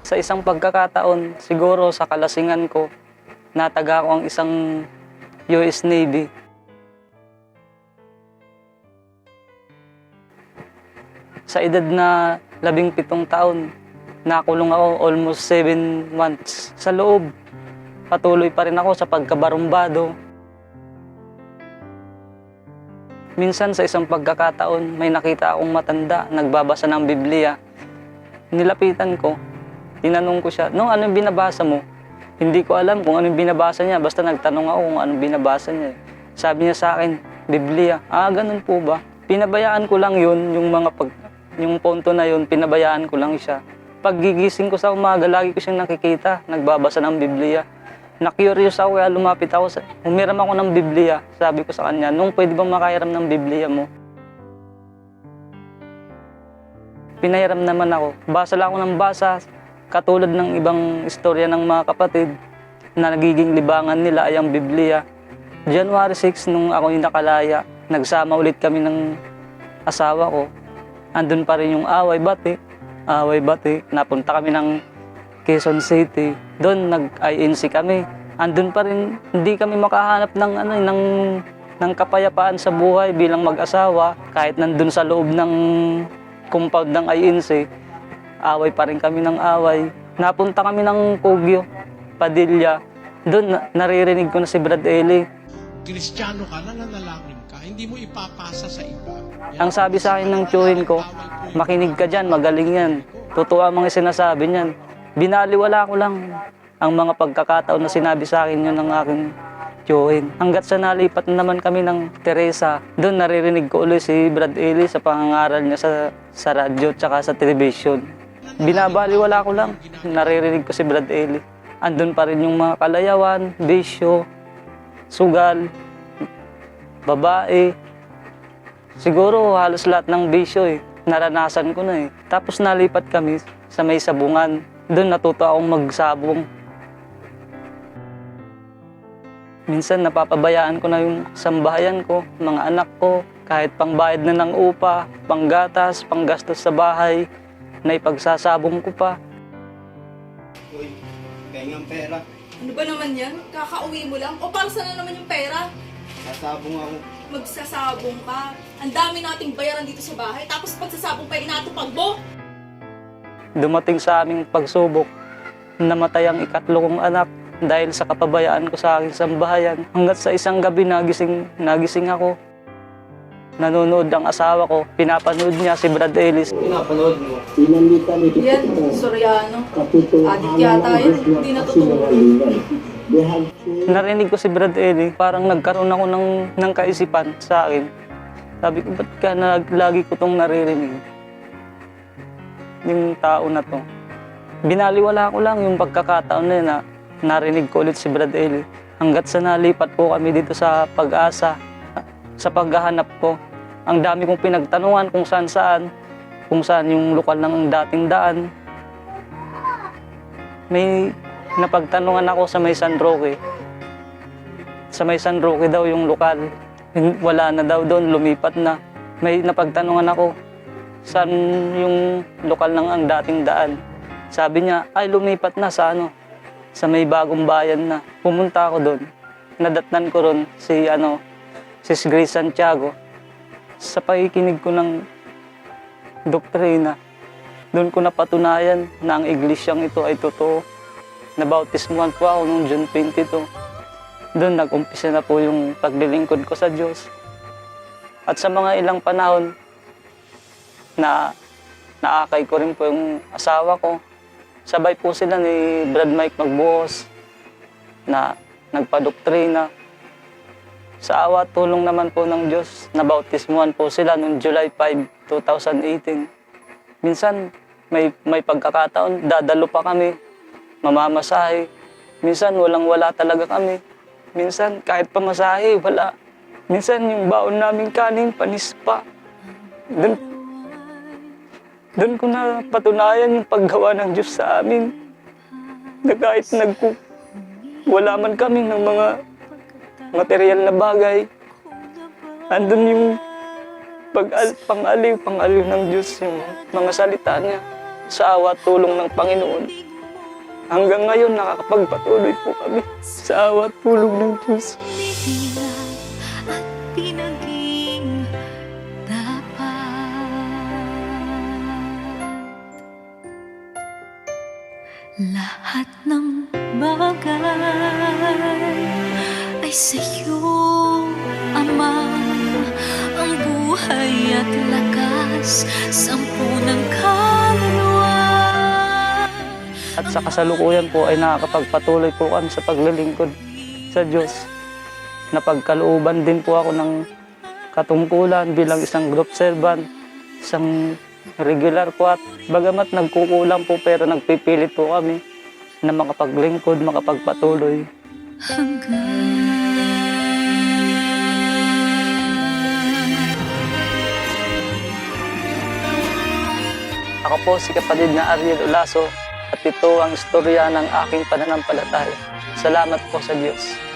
Sa isang pagkakataon, siguro sa kalasingan ko, nataga ko ang isang US Navy. Sa edad na 17 taon, nakulong ako almost 7 months sa loob. Patuloy pa rin ako sa pagkabarumbado. Minsan sa isang pagkakataon, may nakita akong matanda, nagbabasa ng Biblia. Nilapitan ko, tinanong ko siya, "No, anong binabasa mo?" Hindi ko alam kung anong binabasa niya, basta nagtanong ako kung anong binabasa niya. Sabi niya sa akin, "Biblia." "Ah, ganun po ba?" Pinabayaan ko lang yun, yung punto na yun, pinabayaan ko lang siya. Paggigising ko sa umaga, lagi ko siyang nakikita, nagbabasa ng Biblia. Na-curious ako kaya lumapit ako, humiram ako ng Biblia. Sabi ko sa kanya, "Nung pwede bang makahiram ng Biblia mo?" Pinahiram naman ako. Basa lang ako ng basa, katulad ng ibang istorya ng mga kapatid na nagiging libangan nila ay ang Biblia. January 6, nung ako'y nakalaya, nagsama ulit kami ng asawa ko. Andun pa rin yung away-bati. Napunta kami ng Quezon City. Doon nag-INC kami. Andun pa rin, hindi kami makahanap ng kapayapaan sa buhay bilang mag-asawa. Kahit nandun sa loob ng compound ng INC, away pa rin kami ng away. Napunta kami ng Kogyo, Padilla. Doon naririnig ko na si Brad Eli. Kristiyano ka, nananalangin ka, hindi mo ipapasa sa iba. Ang sabi sa akin ng tiyuhin ko, "Makinig ka dyan, magaling yan. Totoo ang mga sinasabi niyan." Binaliwala ko lang ang mga pagkakataon na sinabi sa akin yun ng aking tiyuhin. Hanggat sa nalipat na naman kami ng Teresa, doon naririnig ko ulit si Brad Eli sa pangangaral niya sa radyo at sa television. Binabaliwala ko lang, naririnig ko si Brad Eli. Andun pa rin yung mga kalayawan, bisyo, sugal, babae. Siguro halos lahat ng bisyo naranasan ko na . Tapos nalipat kami sa may sabungan. Doon natuto akong magsabong. Minsan napapabayaan ko na yung sambahayan ko, mga anak ko, kahit pangbayad na ng upa, panggatas, panggastos sa bahay, na ipagsasabong ko pa. Uy, kaya ng pera. Ano ba naman yan? Kakauwi mo lang? O para saan na naman yung pera? Sasabong ako. Magsasabong ka. Ang dami nating bayaran dito sa bahay, tapos pagsasabong pa inatupag mo? Dumating sa aming pagsubok, namatay ang ikatlo kong anak dahil sa kapabayaan ko sa aking sambahayan. Hanggat sa isang gabi nagising ako. Nanonood ang asawa ko, pinapanood niya si Brad Ellis. Pinapanood mo. Yan, Soriano. Adik yata yan, hindi natutulog. Narinig ko si Brad Ellis, parang nagkaroon ako ng kaisipan sa akin. Sabi ko, ba't ka lagi ko itong naririnig? Yung tao na to. Binaliwala ko lang yung pagkakataon na yun na narinig ko ulit si Brad Eli. Hanggat sa nalipat po kami dito sa Pag-asa, sa paghahanap ko. Ang dami kong pinagtanungan kung saan yung lokal ng dating daan. May napagtanungan ako sa may San Roque. Sa may San Roque daw yung lokal. Wala na daw doon, lumipat na. May napagtanungan ako, saan yung lokal ng ang dating daan. Sabi niya, ay lumipat na sa may bagong bayan na. Pumunta ako doon. Nadatnan ko ron si Grace Santiago. Sa pakikinig ko ng doktrina, doon ko napatunayan na ang iglesyang ito ay totoo. Nabautismuhan po ako noong June 22. Doon nag-umpisa na po yung paglilingkod ko sa Diyos. At sa mga ilang panahon, naakay ko rin po yung asawa ko. Sabay po sila ni Brad Mike magbuhos na nagpadoktrina. Sa awa at tulong naman po ng Diyos, nabautismuhan po sila noong July 5, 2018. Minsan may pagkakataon, dadalo pa kami, mamamasahe. Minsan walang-wala talaga kami. Minsan kahit pamasahe, wala. Minsan yung baon namin kanin, panis pa. Doon ko na patunayan yung paggawa ng Diyos sa amin. Na kahit wala man kami ng mga material na bagay, andun yung pang-aliw ng Diyos, yung mga salita niya. Sa awa at tulong ng Panginoon, Hanggang ngayon, nakakapagpatuloy po kami sa awa at tulong ng Diyos. Umiiyak at pinaging dapat. Lahat ng bagay ay sa'yo, Ama. Ang buhay at lakas, sampu ng kaluluwa. At sa kasalukuyan po ay nakakapagpatuloy po kami sa paglilingkod sa Diyos. Napagkalooban din po ako ng katungkulan bilang isang group servant, isang regular po, at bagamat nagkukulang po pero nagpipilit po kami na makapaglingkod, makapagpatuloy. Ako po si kapatid na Ariel Olaso at ito ang istorya ng aking pananampalataya. Salamat po sa Diyos.